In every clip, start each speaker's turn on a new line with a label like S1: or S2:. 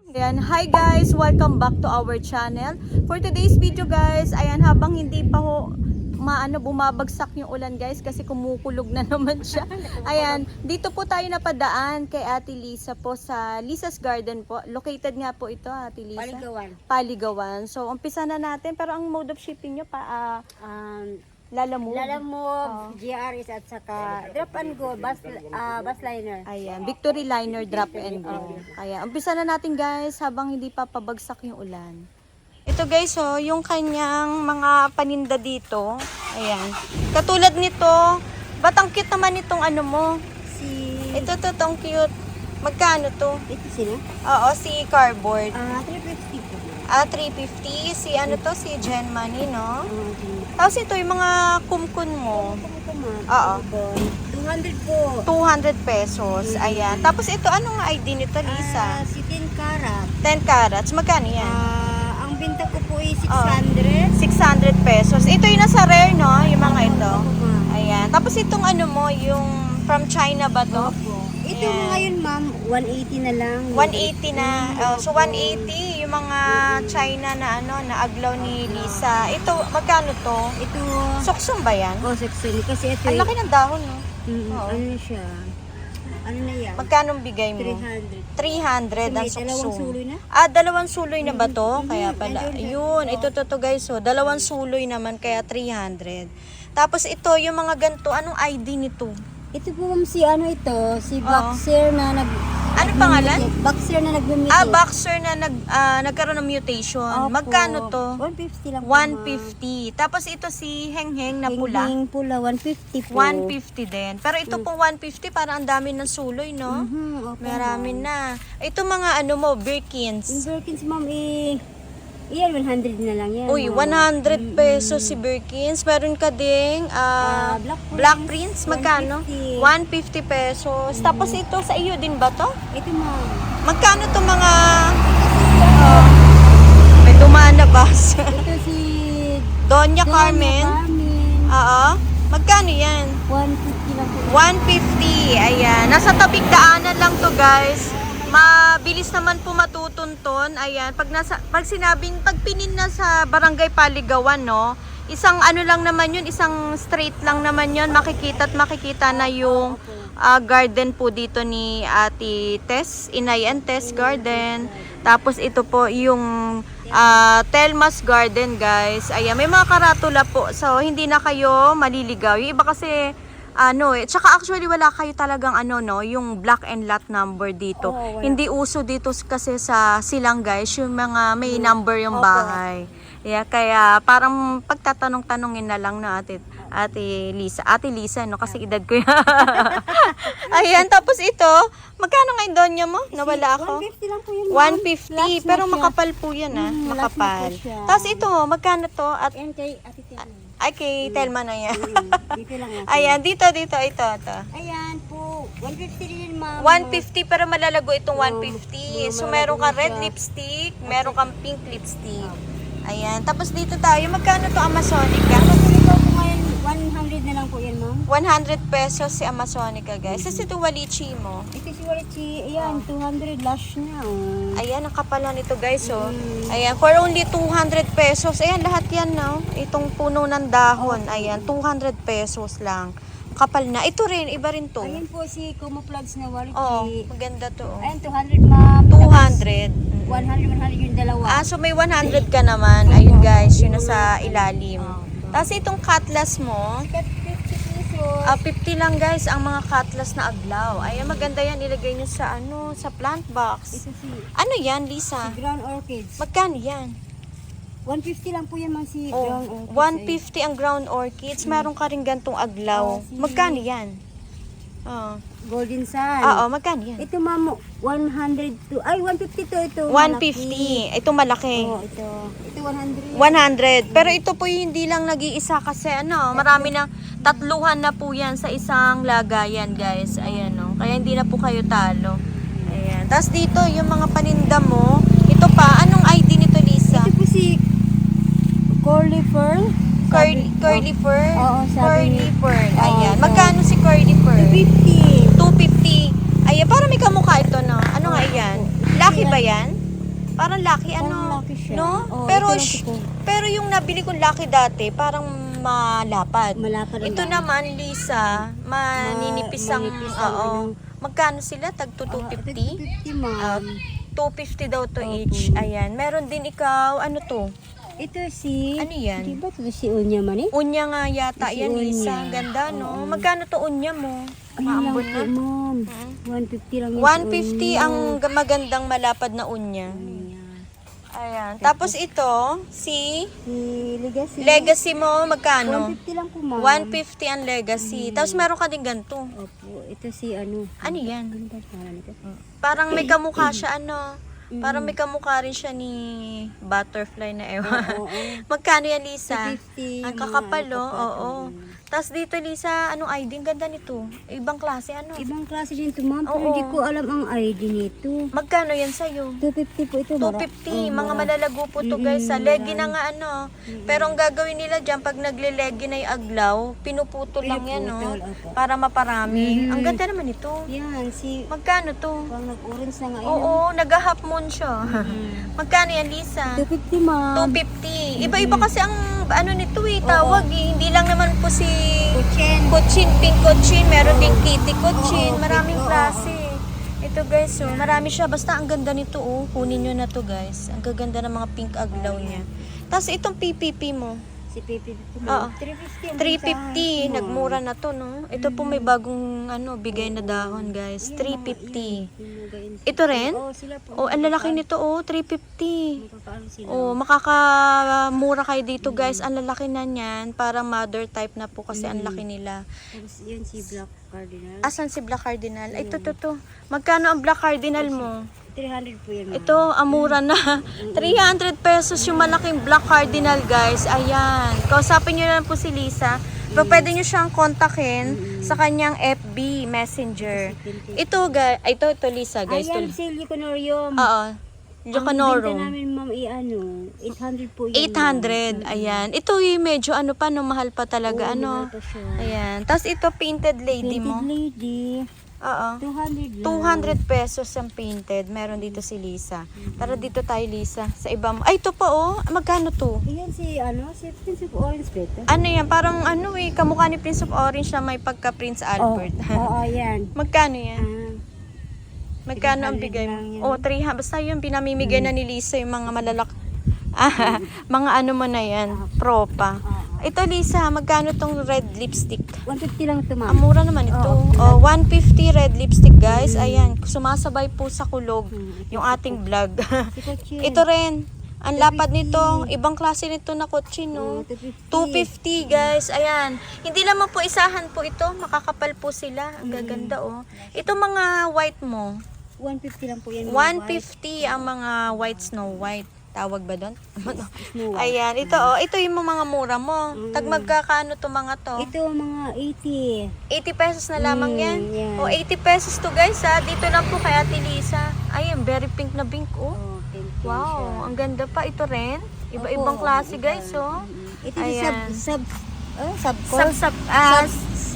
S1: Ayan, hi guys! Welcome back to our channel. For today's video guys, ayan, habang hindi pa ho bumabagsak yung ulan guys kasi kumukulog na naman siya. Ayan, dito po tayo napadaan kay Ate Lisa po sa Lisa's Garden po. Located nga po ito, Ate Lisa.
S2: Paligawan.
S1: Paligawan. So, umpisa na natin. Pero ang mode of shipping nyo Lalamove.
S2: Lalamove, GRS at saka drop and go, bus liner.
S1: Ayan, Victory Liner Drop and Go. Kaya, umpisa na natin guys habang hindi pa pabagsak yung ulan. Ito guys, oh, yung kanyang mga paninda dito. Ayan. Katulad nito, ba't ang cute naman itong ano mo? Ito tong cute. Magkano to?
S2: Ito sila?
S1: Oo, si cardboard.
S2: 350 po.
S1: 350. Si ano to? Si Jen Money, no? Tapos ito, yung mga kumkun mo. Oo.
S2: 200 po.
S1: 200 pesos. Ayan. Tapos ito, anong ID nito, Lisa?
S2: Si 10 karat.
S1: 10 carats. Magkano yan?
S2: Ang binta ko po ay 600.
S1: 600 pesos. Ito yung nasa rare, no? Yung mga ito.
S2: Opo, ma'am.
S1: Ayan. Tapos itong ano mo, yung from China ba to?
S2: Opo. Ito
S1: Ayan.
S2: ngayon ma'am, 180 na lang.
S1: 180 na. So 180 yung mga China na ano, na aglaw ni Lisa. Ito, magkano to?
S2: Ito,
S1: Suksong ba yan?
S2: section. Kasi ito
S1: Ang laki ng dahon, no? Oo.
S2: ano na siya? Ano na yan?
S1: Magkano bigay mo?
S2: 300.
S1: 300 ang
S2: May dalawang
S1: suksong.
S2: suloy na?
S1: Dalawang suloy na ba to? Kaya pala.
S2: Ayun,
S1: Yun, ito to guys. So, dalawang suloy naman, kaya 300. Tapos ito, yung mga ganito, anong ID nito?
S2: Ito po ma'am si ano ito, si Boxer na
S1: Anong pangalan?
S2: Boxer na nagmumitis.
S1: Boxer na nagkaroon ng mutation.
S2: Opo.
S1: Magkano to?
S2: 150 lang po.
S1: 150. Tapos ito si Hengheng na pula.
S2: Hing pula, 150 po.
S1: 150 din. Pero ito pong 150, parang ang dami ng suloy, no?
S2: Opo,
S1: Marami na. Ito mga ano mo, Birkins.
S2: Yung Birkins ma'am, iyan, 100 na lang yan.
S1: Uy,
S2: ma'am.
S1: 100 pesos si Birkins. Meron ka ding Black Prince. Magkano? 150 pesos. Tapos ito, sa iyo din ba to?
S2: Ito ma'am.
S1: Magkano to mga... may dumaan na bus.
S2: Ito si
S1: Doña Carmen. Oo. Magkano yan?
S2: 150 lang po.
S1: 150. Ayan. Nasa tabing daanan lang to guys. Mabilis naman po matutunton. Ayan. Pag pinin na sa Barangay Paligawan, no? Isang ano lang naman yun, isang straight lang naman yun. Makikita na yung garden po dito ni Ate Tess, Inay and Tess Garden. Tapos ito po yung Telma's Garden guys. Ayan, may mga karatula po. So, hindi na kayo maliligaw. Yung iba kasi, tsaka actually wala kayo talagang yung block and lot number dito. Hindi uso dito kasi sa silang guys, yung mga may number yung bahay. Yeah, kaya parang pagtatanong-tanongin na lang na Ate Lisa, no? Kasi edad ko yan. Ayan, tapos ito, magkano ngayon doon niya mo? Nawala ako.
S2: 150 lang po yun.
S1: 150, pero makapal po yan makapal. Tapos ito, magkano to? At
S2: Yan kay Ate Tia.
S1: ay, kay Telma na yan.
S2: Dito lang yan.
S1: Ayan, dito, ito.
S2: Ayan po, 150 din ma'am.
S1: 150, pero malalago itong 150. So, meron ka red lipstick, meron kang pink lipstick. Ayan, tapos dito tayo, magkano to Amazonica?
S2: Ito po ngayon, 100 na lang po yan ma'am.
S1: 100 pesos si Amazonica guys. Kasi ito walichi mo.
S2: Ito si Walichi, ayan, 200 lash na.
S1: Ayan, ang kapal nito guys, oh. Ayan, for only 200 pesos. Ayan, lahat yan, no? Itong puno ng dahon. Ayan, 200 pesos lang. Kapal na. Ito rin, iba rin to.
S2: Ayan po si Camouflage na Walichi.
S1: Oh, maganda to. Oh.
S2: Ayan, 200 ma'am.
S1: 200.
S2: 100 yung dalawa.
S1: So may 100 ka naman. Ayun guys, yun nasa ilalim. Tapos itong cutlass mo,
S2: 50 pesos.
S1: 50 lang guys ang mga cutlass na aglaw. Ayan, maganda yan. Ilagay nyo sa sa plant box.
S2: Ito si
S1: Ano yan, Lisa?
S2: Ground Orchids.
S1: Magkano yan?
S2: 150 lang po yan mga si
S1: Oh,
S2: Ground Orchids.
S1: 150 ang ground orchids. Meron ka rin gantong aglaw. Magkano yan?
S2: Golden Sun.
S1: Magkano yan?
S2: Ito ma'am, 100 to, ay 150 to ito.
S1: 150. Ito malaki.
S2: Oh, ito 100.
S1: 100. Pero ito po hindi lang nag-iisa kasi marami na tatluhan na po yan sa isang lagayan guys. Ayan Kaya hindi na po kayo talo. Ayan. Tapos dito yung mga paninda mo. Ito pa, anong ID nito Lisa?
S2: Ito po si Curly Pearl.
S1: Curly Pearl?
S2: Oo, sabi
S1: Curly
S2: niya.
S1: Pearl.
S2: Oo,
S1: Ayan.
S2: ito.
S1: Magkano si Curly Pearl?
S2: 250.
S1: 250. Ayan, para may kamukha ito, no? Ano nga yan? Lucky ba yan? Pero,
S2: ito lang po.
S1: pero yung nabili kong Lucky dati, parang malapad.
S2: Malapad ang
S1: Ito
S2: daan.
S1: naman, Lisa, maninipis ang,
S2: manipis ang
S1: oo.
S2: ano.
S1: Magkano sila? Tag to 250?
S2: 250 ma'am.
S1: 250 daw to
S2: Opo.
S1: each. Ayan. Meron din ikaw, ano to?
S2: Ito si...
S1: Ano yan?
S2: Di ba ito si Unya man eh?
S1: Unya nga yata
S2: Si
S1: yan, Lisa.
S2: Unya.
S1: Ang ganda, no?
S2: Oo.
S1: Magkano to unya mo?
S2: Ayun lang
S1: Maambon
S2: po
S1: na.
S2: ma'am.
S1: Hmm.
S2: 150 lang yung
S1: 150 ang magandang malapad na unya. Ayan. Tapos ito, si
S2: Si Legacy.
S1: Legacy mo, magkano?
S2: 150 lang po ma'am.
S1: 150 ang Legacy. Tapos meron ka din ganito.
S2: Opo, ito si ano.
S1: Ano yan?
S2: Ano ba pangalan nito?
S1: Parang may kamukha siya, ano? Parang may kamukha rin siya ni Butterfly na ewan.
S2: Oo.
S1: Magkano yan, Lisa?
S2: 250.
S1: Ang kakapal, oh. Oo. Tapos dito, Lisa, anong ID? Ang ganda nito. Ibang klase, ano?
S2: Ibang klase din ito ma'am, pero
S1: Oo.
S2: hindi ko alam ang ID nito.
S1: Magkano yan sa'yo?
S2: 250 po ito.
S1: 250, mga malalago po to guys. Sa legi na nga ano. Pero ang gagawin nila dyan, pag nagle-legi na yung aglaw, pinuputol lang yan, no?
S2: Pinuputol, opo.
S1: Para maparami. Ang ganda naman ito.
S2: Yan, si...
S1: Magkano to?
S2: Pang nag-orange na nga yun.
S1: Oo, nag-half moon siya. Magkano yan, Lisa?
S2: 250 ma'am.
S1: 250. Iba-iba kasi ang ano nito eh, tawag eh. Hindi lang naman po si
S2: Kuchen.
S1: Cochin, pink cochin, meron din kitty cochin,
S2: Oo,
S1: maraming
S2: oo,
S1: klase. Ito guys, so marami siya. Basta ang ganda nito oh. Kunin nyo na to guys. Ang gaganda ng mga pink aglaw niya. Tapos itong PPP mo,
S2: Si Pepe po
S1: Oo.
S2: ma'am. 350. ang
S1: 350.
S2: mensahe.
S1: Nagmura na to, no? Ito po may bagong ano, bigay na dahon guys. 350.
S2: Yung mga ganyan.
S1: Ito rin?
S2: Oo, sila po.
S1: Oh, ang lalaki nito oh, 350.
S2: Magkakaano sila.
S1: Oh, makakamura kayo dito guys. Ang lalaki na niyan. Para mother type na po kasi ang laki nila.
S2: Tapos yun si Black Cardinal.
S1: Asan si Black Cardinal? Ay, to. Magkano ang Black Cardinal mo?
S2: 300 po yan ma'am.
S1: Ito, amura na. 300 pesos yung malaking Black Cardinal, guys. Ayan. Kausapin nyo lang po si Lisa. Pero pwede nyo siyang kontakin sa kanyang FB Messenger. Ito, guys. Ito, Lisa, guys.
S2: Ayan, si Liconorium.
S1: Oo.
S2: Ang
S1: Jocanoro.
S2: benta namin ma'am i-ano, 800 po yun.
S1: 800. Ayan. Ito yung medyo ano pa, no, mahal pa talaga. Ano.
S2: Ito siya.
S1: Ayan. Tapos ito, painted lady mo.
S2: Painted lady,
S1: Oo.
S2: 200 lang.
S1: 200 pesos ang painted. Meron dito si Lisa. Tara dito tayo, Lisa. Sa ibang... Ay, ito pa oh. Magkano to?
S2: Ayan si, ano, si Prince of Orange Beto.
S1: Ano yan? Parang ano eh. Kamukha ni Prince of Orange na may pagka Prince Albert.
S2: Oo, yan.
S1: Magkano yan?
S2: Ah,
S1: Magkano ang
S2: 300
S1: bigay
S2: lang
S1: mo?
S2: yan.
S1: Oh, 300. Basta yun, pinamimigay na ni Lisa yung mga malalak... mga ano mo na yan. Propa. Ito, Lisa, magkano tong red lipstick?
S2: 150 lang ito ma'am.
S1: Ang mura naman ito. Oh, 150 red lipstick, guys. Ayan, sumasabay po sa kulog yung ating vlog.
S2: Si Cochin.
S1: Ito rin. Ang lapad nito. Ibang klase nito na kotse, no? 250, guys. Ayan. Hindi naman po isahan po ito. Makakapal po sila. Ang gaganda, oh. Ito mga white mo.
S2: 150 lang po yan.
S1: 150 ang mga white Snow White. Tawag ba doon?
S2: Snow White.
S1: Ayan. Ito, oh. Ito yung mga mura mo. Tag magkakano to mga to?
S2: Ito mga 80.
S1: 80 pesos na lamang yan.
S2: yan.
S1: O, 80 pesos to, guys, ha. Dito lang po kay Ate Lisa. Ayan, very pink na pink, oh.
S2: Oh, pink yan siya.
S1: Wow, ang ganda pa. Ito rin. Iba-ibang
S2: Opo,
S1: klase,
S2: iba.
S1: guys, oh.
S2: Ito si
S1: Ayan.
S2: Subcore.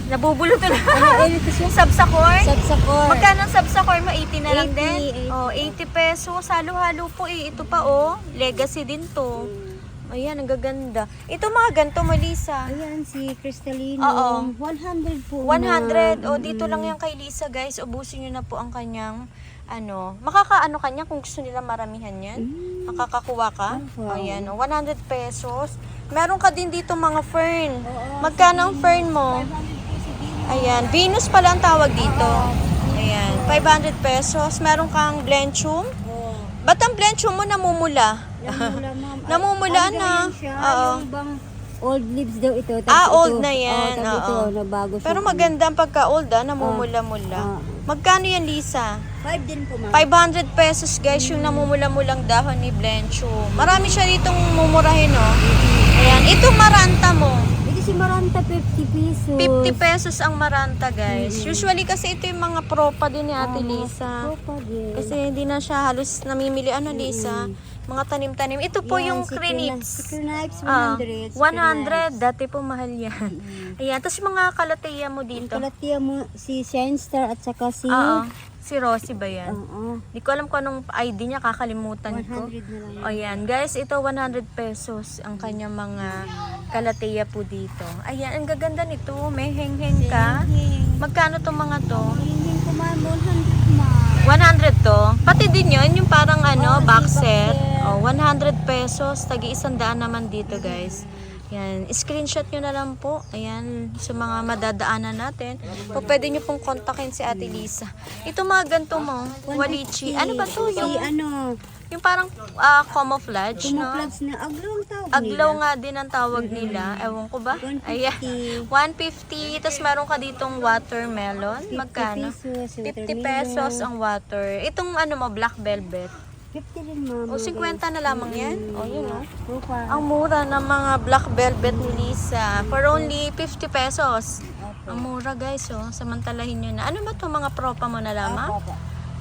S1: Nabubulot na lang.
S2: Ano ito siya?
S1: Sabsacorn?
S2: Subcore.
S1: Magkano ang sabsacorn mo? 80 na lang
S2: 80,
S1: din? Oh, 80 pesos. Halo-halo po eh. Ito pa, oh. Legacy din to. Ayan, ang gaganda. Ito mga ganito, Melissa.
S2: Ayan, si Cristalino.
S1: Oo.
S2: 100 po.
S1: 100. O, dito lang yan kay Lisa, guys. Ubusin nyo na po ang kanyang, ano, makakaano kanya kung gusto nila maramihan yan. Makakakuha ka.
S2: Wow.
S1: Ayan, o, 100 pesos. Meron ka din dito mga fern.
S2: Oo,
S1: Magkano ang fern mo?
S2: 500 po si Dino.
S1: Ayan, Venus pala ang tawag dito. Ayan, 500 pesos. Meron kang blenchum.
S2: Oh.
S1: Ba't ang blenchum mo namumula?
S2: Namumula, ma'am. Ay,
S1: Namumula
S2: ano
S1: na.
S2: yan siya?
S1: Oo.
S2: Yung bang old leaves daw ito.
S1: Old na yan.
S2: Tapos ito,
S1: Oo.
S2: na bago siya.
S1: Pero maganda ang pagka-old, namumula-mula. Magkano yan, Lisa?
S2: 5 din po, ma'am.
S1: 500 pesos, guys, yung namumula-mulang dahon ni blenchum. Marami siya ditong mumurahin, oh. Ayan, itong maranta mo.
S2: Ito si Maranta, 50 pesos.
S1: 50 pesos ang maranta, guys. Usually kasi ito yung mga propa din ni Ate Lisa.
S2: Opo, din.
S1: Kasi hindi na siya halos namimili. Ano, Lisa? Mga tanim-tanim. Ito po yung
S2: Si
S1: cranips.
S2: Cranips,
S1: Ah,
S2: 100.
S1: 100. Dati po mahal yan. Ayan. Tapos mga kalateya mo dito.
S2: Kalatia mo si Shine Star at saka si
S1: Oo. Si Rosie ba yan?
S2: Oo.
S1: Di ko alam kung anong ID niya, kakalimutan ko.
S2: 100 na lang.
S1: O yan, guys, ito 100 pesos ang kanyang mga kalateya po dito. Ayan, ang gaganda nito. May heng-heng ka. Magkano tong mga to?
S2: Hindi ko man 100 ma.
S1: 100 to? Pati din yun, yung parang box
S2: box
S1: set.
S2: set.
S1: O, 100 pesos. Tagi 100 naman dito, guys. Yan, screenshot nyo na lang po. Ayan, sa mga madadaanan natin. O pwede nyo pong kontakin si Ate Lisa. Ito mga ganito mo, walichi. Ano ba to? Yung parang camouflage, no?
S2: Camouflage na aglaw ang tawag
S1: Aglaw
S2: nila.
S1: nga din ang tawag nila. Ewan ko ba?
S2: 150.
S1: Ayan. 150. Tapos meron ka ditong watermelon. Magkano?
S2: 50
S1: 50 pesos ang water. Itong mo, black velvet.
S2: 50 din ma'am.
S1: O 50 na lamang yan. O yun o.
S2: Rupa.
S1: Ang mura ng mga black velvet ni Lisa. For only 50 pesos. Ang mura guys oh. Samantalahin nyo na. Ano ba to mga propa mo na lamang?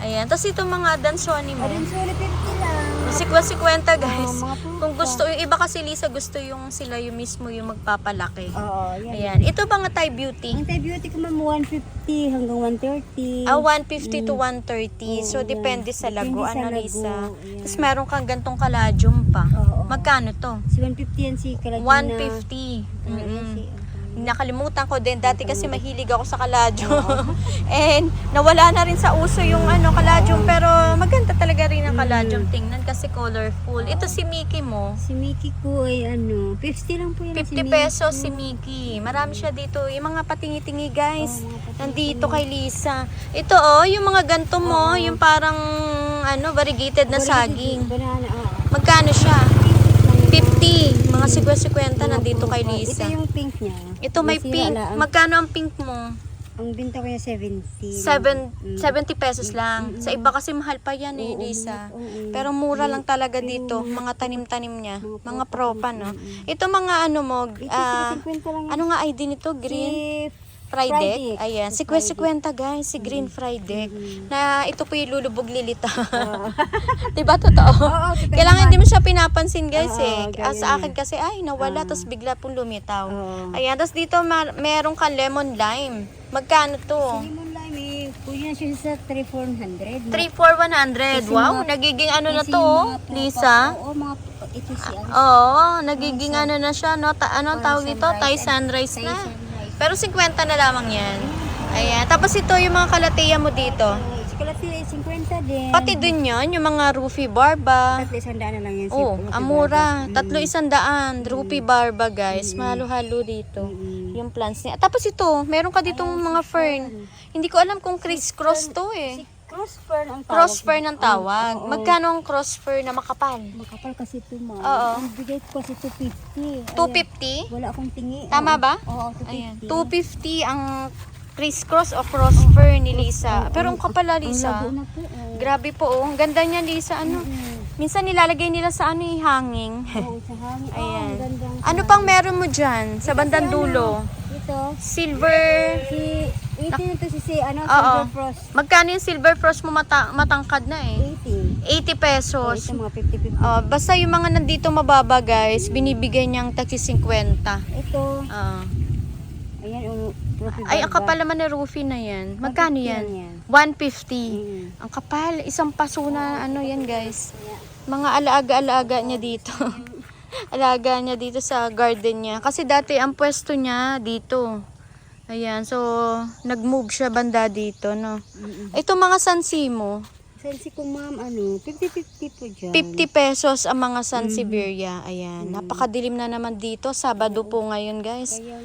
S1: Ayan. Tapos itong mga dansoni mo.
S2: Ayun, sulit 50 lang.
S1: 50 guys.
S2: mga pupa.
S1: Kung gusto, yung iba kasi Lisa gusto yung sila yung mismo yung magpapalaki.
S2: Oo, yan.
S1: Ayan. Ito ba nga Thai beauty?
S2: Ang Thai beauty ko ma'am 150 hanggang 130.
S1: 150 to 130. So,
S2: Oo,
S1: depende
S2: yan.
S1: sa lago.
S2: Depende sa lago.
S1: Lisa?
S2: Ayan.
S1: Tapos meron kang gantong kaladium pa.
S2: Oo.
S1: Magkano to?
S2: Si 150 yan si Kalagina.
S1: 150. Nakalimutan ko din. Dati kasi mahilig ako sa kaladium. And nawala na rin sa uso yung kaladium. Pero maganda talaga rin ang kaladium. Tingnan kasi colorful. Ito si Mickey mo.
S2: Si Mickey ko ay 50 lang po yan.
S1: 50 pesos si Mickey. Marami siya dito. Yung mga patingi-tingi guys. Nandito kay Lisa. Ito yung mga ganto mo. Yung parang variegated na saging.
S2: Banana,
S1: Magkano siya? 50. Mga 50 nandito kay Lisa.
S2: Ito yung pink niya.
S1: Ito may
S2: Nasira
S1: pink.
S2: lang.
S1: Magkano ang pink mo?
S2: Ang binta ko yung 70.
S1: 70 pesos lang. Sa iba kasi mahal pa yan Lisa. Pero mura lang talaga dito. Mga tanim-tanim niya. Mga propa, no? Ito mga mo,
S2: Ito 50 lang yan.
S1: ano nga ID nito? Green? Friday. Ayan. Si 50 guys. Si Green Friday. Na ito po yung lulubog lilita. Diba totoo?
S2: Oo, totoo
S1: Kailangan hindi mo siya pinapansin guys eh.
S2: ganyan
S1: Sa akin kasi nawala. Tapos bigla pong lumitaw.
S2: Oo.
S1: Ayan. Tapos dito meron ka lemon lime. Magkano to?
S2: Lemon lime, kuya siya sa 3,400.
S1: 3,400. Wow, nagiging na
S2: Kasi
S1: to,
S2: yung mga
S1: Lisa.
S2: Oo, ito si
S1: Oo, nagiging na siya, no? Anong tawag nito? Thai sunrise na. Pero 50 na lamang yan. Ayan. Tapos ito yung mga kalateya mo dito.
S2: Si Kalati 50 din.
S1: Pati dun yun, yung mga Rufi Barba.
S2: 300 na lang yan.
S1: Oh, amura. 300. Rufi Barba, guys. Mahalo-halo dito. Yung plants niya. Tapos ito, meron ka ditong mga fern. Hindi ko alam kung criss-cross to eh.
S2: Cross fern ang tawag.
S1: Cross fern ang tawag.
S2: Oo.
S1: Magkano ang cross fern na makapal?
S2: Makapal kasi ito, ma'am.
S1: Oo.
S2: Ang bigay ko kasi 250.
S1: 250?
S2: Wala akong tingi.
S1: Tama ba?
S2: Oo,
S1: Ayan.
S2: 250.
S1: 250 ang criss-cross o cross fern ni Lisa. Pero ang kapala, Lisa.
S2: Ang lago na po.
S1: Grabe po, oh. Ang ganda niya, Lisa. Minsan nilalagay nila sa hanging.
S2: Oo, sa hangin.
S1: Ayan.
S2: Ang gandang.
S1: Ano pang meron mo dyan? Sa bandang dulo?
S2: Ito.
S1: Silver.
S2: Ito si
S1: Oo.
S2: Silver Frost.
S1: Magkano yung silver frost mo matangkad na eh? 80
S2: 80.
S1: pesos.
S2: Ito mga 50-50.
S1: Basta yung mga nandito mababa guys, binibigay niyang tagsi 50.
S2: Ito.
S1: Ah.
S2: Ayan,
S1: Ay, ang kapal naman na Rufi na yan. Magkano
S2: 150
S1: yan?
S2: yan.
S1: 150. Ang kapal. Isang paso na yan guys. Mga alaga-alaga niya dito. Alaga niya dito sa garden niya. Kasi dati ang pwesto niya dito. Ayan, so nag-move siya banda dito, no. Ito mga sansi mo,
S2: Sensi ko ma'am, 50-50 po dyan.
S1: 50 pesos ang mga Sansevieria. Ayan, napakadilim na naman dito. Sabado po ngayon, guys.
S2: Kaya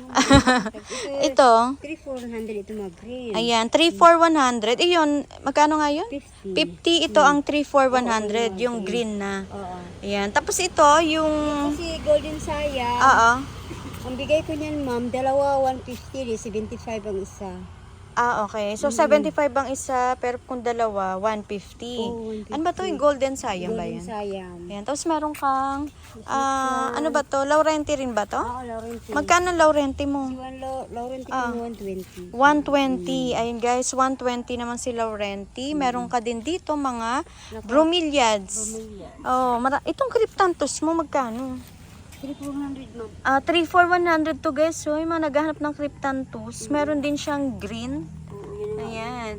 S1: Ito,
S2: 3,400 ito mga green.
S1: ayan, 3,400. Iyon, magkano nga yun?
S2: 50.
S1: 50, ito ang 3,400, yung green na.
S2: Oo.
S1: Ayan, tapos ito, yung,
S2: Kasi golden saya,
S1: oo.
S2: ang bigay ko niyan ma'am, dalawa 150, 75 ang isa.
S1: Okay. So, 75 ang isa, pero kung dalawa, 150.
S2: Oo, 150.
S1: Ano ba to? Yung golden sayang ba
S2: Golden
S1: yan?
S2: sayang.
S1: Ayan. Tapos meron kang, ano ba to? Laurenti rin ba to?
S2: Oo, Laurenti.
S1: Magkano ang Laurenti mo?
S2: Si Laurenti ko 120.
S1: 120. Ayun guys, 120 naman si Laurenti. Meron ka din dito mga bromeliads. Oh, itong cryptanthus mo magkano?
S2: 3,400 ma'am.
S1: 3,400 to guys. So, yung mga naghahanap ng cryptanthus, meron din siyang green.
S2: Oo, yun na.
S1: Ayan.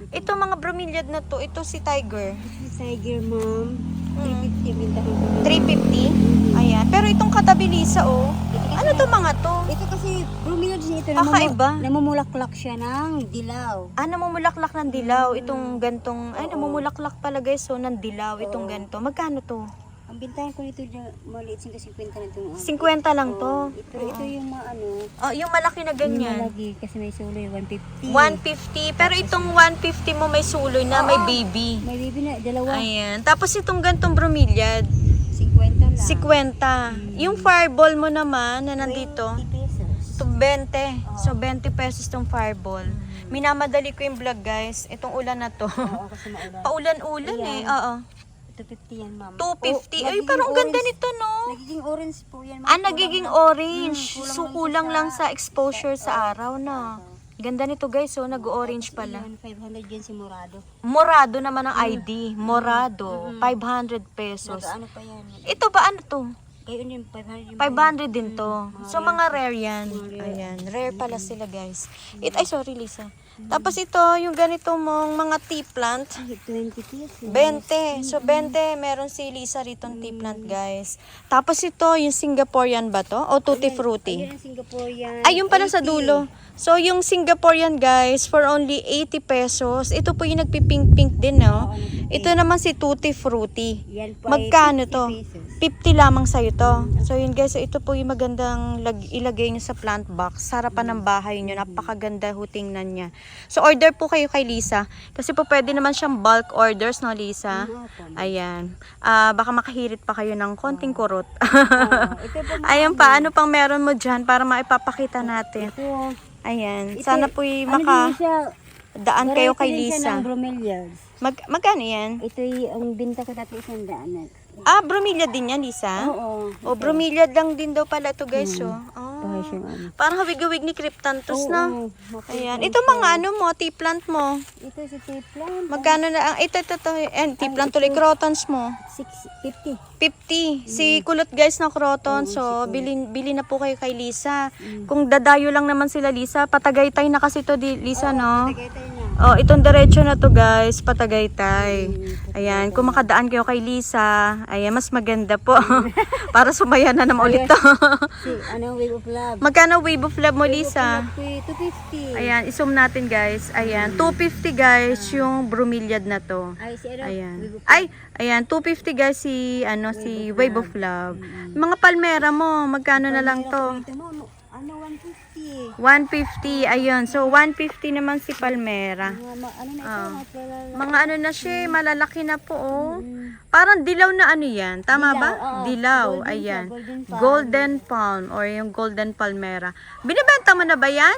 S1: Ito mga bromeliad na to, ito si Tiger.
S2: Tiger, ma'am. 350 binta ko.
S1: 350? Ayan. Pero itong katabi Lisa, oh. Ano to mga to?
S2: Ito kasi bromeliad niya ito.
S1: Kakaiba.
S2: Namumulaklak siya ng dilaw.
S1: Namumulaklak ng dilaw. Itong gantong, namumulaklak pala guys, so ng dilaw. Itong ganto. Magkano to?
S2: Ang bintahan ko nito maliit 50 na ito.
S1: 50 lang to.
S2: Ito yung
S1: Oh, yung malaki na
S2: yung
S1: ganyan.
S2: malagi kasi may suloy 150.
S1: 150. Pero itong 150 mo may suloy na, may baby.
S2: May bibi na dalawa.
S1: Ayan. Tapos itong gantong bromeliad,
S2: 50 lang.
S1: 50. Yung fireball mo naman na nandito,
S2: 20 pesos.
S1: to 20. So 20 pesos tong fireball. Minamadali ko yung vlog guys. Itong ulan na to.
S2: Oo, kasi maulan.
S1: Paulan-ulan eh. Oo.
S2: 250 yan, ma'am.
S1: 250. Ay,
S2: nagiging
S1: parang ganda
S2: orange.
S1: nito, no?
S2: Nagiging orange po yan, ma'am.
S1: Nagiging orange.
S2: kulang
S1: So,
S2: lang
S1: kulang
S2: siya
S1: lang sa exposure sa araw, na. Ganda nito, guys. So, nag-orange pala.
S2: Yan, 500 yan si Morado.
S1: Morado naman ang ID. Morado. 500 pesos.
S2: Ano pa yan?
S1: Ito ba, ano to?
S2: Gayon din, 500 yung
S1: 500 din to. So, mga rare yan. Ayan. Rare pala sila, guys. Ay, sorry, Lisa. Tapos ito, yung ganito mong mga tea plant.
S2: 20 pesos.
S1: 20. So, 20. Meron si Lisa ritong tea plant, guys. Tapos ito, yung Singaporean ba to? O Tutti Frutti?
S2: Ayun ang Singaporean.
S1: Ay, yung pala sa dulo. So, yung Singaporean, guys, for only 80 pesos. Ito po yung nagpipink-pink din, no? Ito naman si Tutti Frutti.
S2: Yan po ay
S1: Magkano
S2: 50
S1: to?
S2: pesos.
S1: 50 lamang sa'yo to. So, yun guys. So, ito po yung magandang ilagay nyo sa plant box. Sarapan ng bahay nyo. Napakaganda ho tingnan niya. So, order po kayo kay Lisa. Kasi po pwede naman siyang bulk orders, no, Lisa? Ayan. Baka makahirit pa kayo ng konting kurot.
S2: Ito po,
S1: Ayan pa. Ano pang meron mo dyan para maipapakita natin?
S2: ito.
S1: Ayan. Sana po yung
S2: Ano din siya?
S1: daan kayo kay
S2: Variety din siya
S1: Lisa.
S2: ng bromeliads.
S1: Magkano yan?
S2: Ito yung binta ko dati 100.
S1: Bromeliad din yan, Lisa?
S2: Oo.
S1: O, bromeliad lang din daw pala to guys, oh.
S2: Bahay siyang ano.
S1: Parang hawig-hawig ni Cryptanthus,
S2: Oo,
S1: na. Ayan. Ito mga ano mo, tea plant mo.
S2: Ito si tea plant.
S1: Magkano na ang ito tea plant tuloy crotons mo.
S2: 650.
S1: 50. Si kulot guys na croton. So, bili na po kayo kay Lisa. Kung dadayo lang naman sila Lisa, Patagaytay na kasi to Lisa, no?
S2: Tagaytay na.
S1: Oh, itong diretso na to guys, Patagaytay. Ayan, kung makadaan kayo kay Lisa, ayan, mas maganda po. Para sumaya na naman ulit to.
S2: Si ano, Wave of Love.
S1: Magkano wave of love mo, Lisa?
S2: 250.
S1: Ayan, i-zoom natin guys. Ayan, 250 guys yung bromeliad na to.
S2: Ay, si ano?
S1: Ayan.
S2: Wave of
S1: Ay, ayan, 250 guys si si Wave of Love. Mga palmera mo, magkano na lang to?
S2: Ito mo, ano, 150.
S1: 150. Ayun. So 150 naman si palmera.
S2: Ano na ito?
S1: Mga ano na siya, malalaki na po, oh. Parang dilaw na ano yan. Tama ba?
S2: oo.
S1: Dilaw.
S2: Golden
S1: Ayan.
S2: siya, golden palm.
S1: Golden palm or yung golden palmera. Binibenta mo na ba yan?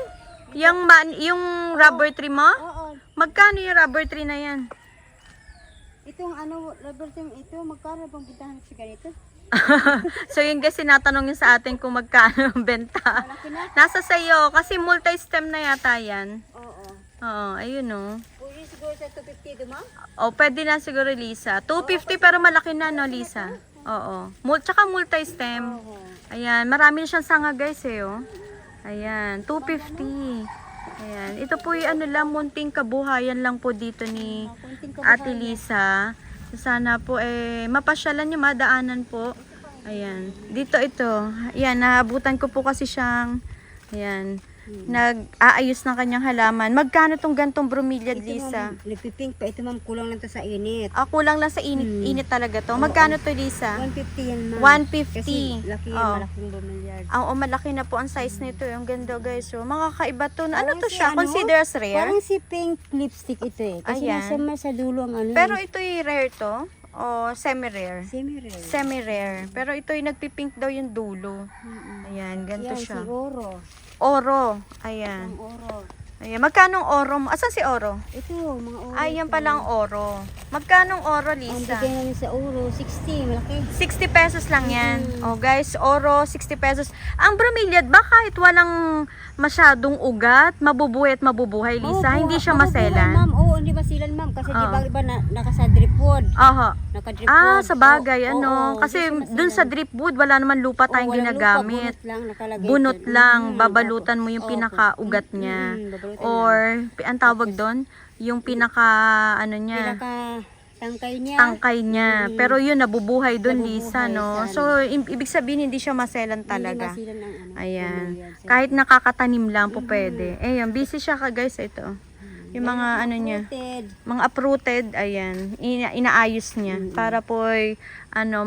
S1: Yung rubber tree mo?
S2: Oo.
S1: Magkano yung rubber tree na yan?
S2: Itong ano, rubber team ito, magkano bang bintahan sa ganito?
S1: So yun guys, sinatanong yun sa atin kung magkano ang benta.
S2: Malaki na?
S1: Nasa sayo, kasi multi-stem na yata yan.
S2: Oo.
S1: Oo, ayun oh.
S2: Pwede siguro sa 250 ito, ma'am?
S1: O, pwede na siguro, Lisa. 250 pero malaki na, no, Lisa? Oo. Tsaka multi-stem.
S2: Oo.
S1: Ayan, marami na siyang sanga, guys, eh, oh. Ayan, 250. Ayan, ito po yung ano lang, munting kabuhayan lang po dito ni
S2: Kunting
S1: Ate Lisa. Sana po, mapasyalan niyo, madaanan po. Ayan, dito ito. Ayan, naabutan ko po kasi siyang, ayan, nag-aayos ng kanyang halaman. Magkano tong gantong bromeliad, Lisa?
S2: Nagpipink pa. Ito, ma'am, kulang lang to sa init.
S1: Kulang lang sa init talaga to. Magkano to, Lisa?
S2: 150 yan, ma'am.
S1: 150.
S2: Kasi laki yan,
S1: Oh.
S2: malaking bromeliad.
S1: Oo, malaki na po ang size nito. Ang ganda, guys. So, makakaiba to. Ano
S2: Parang
S1: to
S2: si
S1: siya?
S2: ano?
S1: Consider as rare?
S2: Parang si pink lipstick ito eh. Kasi
S1: Ayan.
S2: nasa sa dulo ang ano.
S1: Pero ito yung rare to? O semi-rare?
S2: Semi-rare.
S1: Semi-rare. Pero ito yung nagpipink daw yung dulo. Ayan, ganito
S2: Yan,
S1: siya.
S2: si Oro.
S1: Oro. Ayan.
S2: Ang Oro.
S1: Ayan. Magkano ang oro mo? Asan si oro?
S2: Ito, mga Oro.
S1: Ay, yan pala ang oro. Magkano ang oro,
S2: Ang
S1: Lisa?
S2: bigay namin sa Oro, 60. Malaki.
S1: 60 pesos lang yan. Oh guys, oro, 60 pesos. Ang bromeliad ba kahit walang masyadong ugat, mabubuhay at mabubuhay, Lisa? Hindi siya maselan?
S2: Ma'am, oo, hindi maselan, ma'am. Kasi di ba iba naka-dripwood.
S1: Aha.
S2: Naka-dripwood.
S1: Sa bagay,
S2: Oo,
S1: ano.
S2: oo,
S1: Kasi
S2: hindi siya
S1: dun sa
S2: maselan.
S1: dripwood, wala naman lupa tayong
S2: Walang
S1: ginagamit.
S2: Lupa, bunot lang, nakalagay.
S1: Bunot
S2: dyan.
S1: lang, babalutan mo yung
S2: Opo.
S1: pinakaugat niya.
S2: Babalutan
S1: Or, ang tawag doon, yung pinaka ano niya,
S2: Pinaka tangkay niya.
S1: tangkay niya. Pero yun nabubuhay doon, Lisa,
S2: Nabubuhay
S1: no.
S2: siya,
S1: So ibig sabihin hindi siya maselan talaga.
S2: Hindi masilan ng ano.
S1: Ayan.
S2: tuluyan siya.
S1: Kahit nakakatanim lang po pwede. Ayan, busy siya ka guys ito. Yung mga ano niya,
S2: Fruited.
S1: mga uprooted, ayan, inaayos niya para po ay, ano,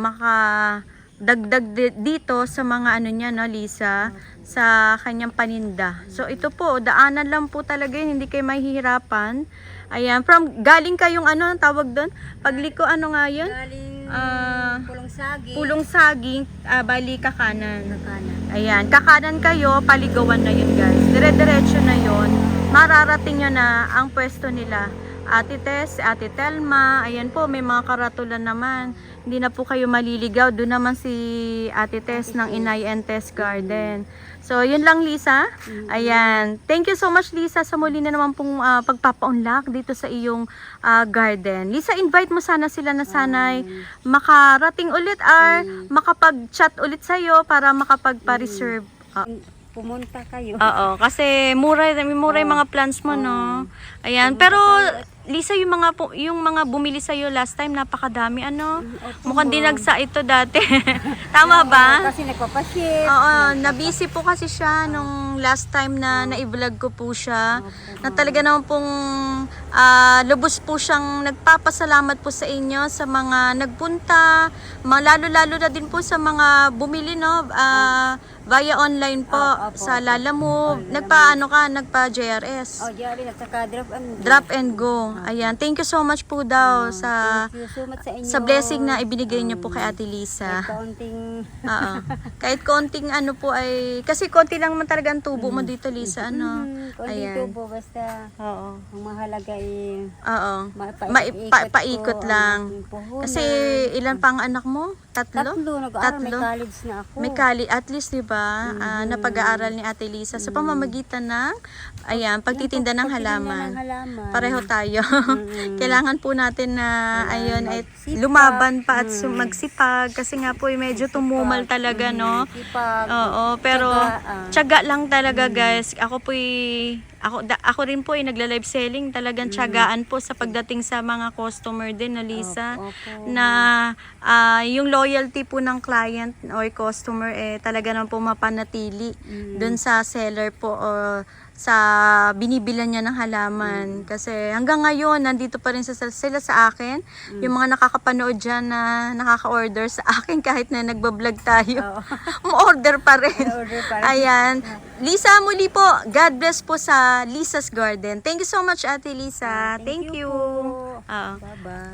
S1: dagdag dito sa mga ano niya, no, Lisa, sa kanyang paninda. So ito po, daanan lang po talaga yun, hindi kayo mahihirapan. Ayan, galing kayong ano, ang tawag doon? Pagliko, ano nga yun?
S2: Galing pulong saging.
S1: Pulong saging, bali kakanan.
S2: Kanan.
S1: Ayan, kakanan kayo, paligawan na yun guys. Dire-diretso na yun. Mararating nyo na ang pwesto nila. Ate Tess, Ate Telma, ayan po, may mga karatulan naman. Hindi na po kayo maliligaw. Doon naman si Ate Tess ng Inay and Tess Garden. So, yun lang Lisa. Ayan. Thank you so much Lisa sa muli na naman pong pagpapaunlak dito sa iyong garden. Lisa, invite mo sana sila na sanay makarating ulit or makapag-chat ulit sa'yo para makapagpa-reserve.
S2: Pumunta kayo.
S1: Oo, kasi mura yung mga plants mo, no? Ayan, pero Lisa, yung mga bumili sa iyo last time, napakadami ano. Mukhang dinagsa ito dati. Tama ba?
S2: Kasi nagpapaship.
S1: Oo, na-busy po kasi siya nung last time na na-vlog ko po siya. Na talaga naman pong lubos po siyang nagpapasalamat po sa inyo sa mga nagpunta, lalo-lalo na din po sa mga bumili, no? Via online po sa Lalamove. Nagpa JRS.
S2: Diyan at saka
S1: Drop and go. Ayan, thank you so much po daw sa
S2: Thank you so much sa inyo.
S1: sa blessing na ibinigay niyo po kay Ate Lisa.
S2: Kaunting
S1: Oo. Kahit konting ano po ay kasi konti lang man talaga ang tubo mo dito, Lisa, ano.
S2: konting
S1: Ayan.
S2: tubo basta
S1: Oo.
S2: ang mahalaga ay
S1: Oo.
S2: paikot
S1: Paikot
S2: ko
S1: lang.
S2: ang puhunan.
S1: Kasi ilan pang anak mo? Tatlo?
S2: Nag-aaral, may
S1: Tatlo?
S2: college na ako.
S1: May at least 'di ba? Napag-aaral ni Ate Lisa sa pamamagitan ng pagtitinda ng halaman. Pareho tayo. Kailangan po natin na ay lumaban pa at magsipag kasi nga po medyo tumumal talaga, no.
S2: Sipag.
S1: Oo, pero tiyaga lang talaga, guys. Ako rin po ay nagla-live selling, talagang tiyagaan po sa pagdating sa mga customer din, no, Lisa, na yung loyalty po ng client or customer talaga naman po mapanatili dun sa seller po o sa binibilan niya ng halaman. Kasi hanggang ngayon, nandito pa rin sila sa akin. Yung mga nakakapanood dyan na nakaka-order sa akin kahit na nagbablog tayo. Ma-order pa rin. Ayan. Lisa, muli po, God bless po sa Lisa's Garden. Thank you so much, Ate Lisa. Thank you.
S2: Bye-bye.